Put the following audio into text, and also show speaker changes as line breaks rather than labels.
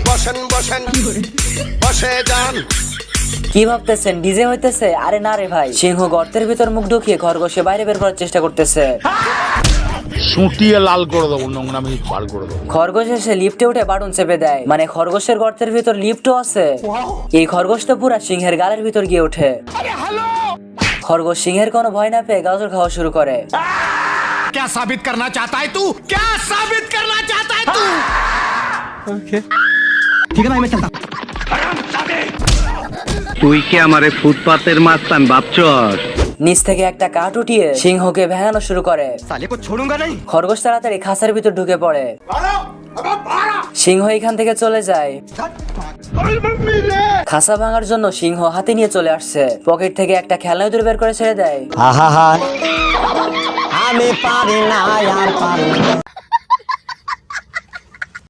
বসেন বসেন বসে যান।
কি ভাবতেছেন ডিজে হইতেছে? আরে না রে ভাই, সিংহ গর্তের ভিতর মুখ ঢুকিয়ে খরগোশে বাইরে বের করার চেষ্টা করতেছে।
সুটিয়ে লাল করে দেবো, নোংরামি বার করে দেবো।
খরগোশ এসে লিফটে উঠে বাটন চেপে দেয়, মানে খরগোশের গর্তের ভিতর লিফটও আছে। এই খরগোশ তো পুরা সিংহের গালের ভিতর গিয়ে ওঠে। খরগোশ সিংহের কোনো ভয় না পেয়ে গাজর খাওয়া শুরু করে।
क्या साबित करना चाहता है तू? क्या साबित करना चाहता है तू?
তুই কি আমারে ফুটপাতের মাস্তান ভাবছস?
নিচ থেকে একটা কাঠ উঠিয়ে সিংহকে ভেঙানো শুরু করে।
साले को छोड़ूंगा नहीं।
খরগোশ তাড়াতাড়ি খাঁচার ভিতর ঢুকে পড়ে। সিংহ এখান থেকে চলে যায়। খাঁচা ভাঙার জন্য সিংহ হাতে নিয়ে চলে আসছে। পকেট থেকে একটা খেলনা ইঁদুর বের করে ছেড়ে দেয়।
আমি পারি না আর পারি না।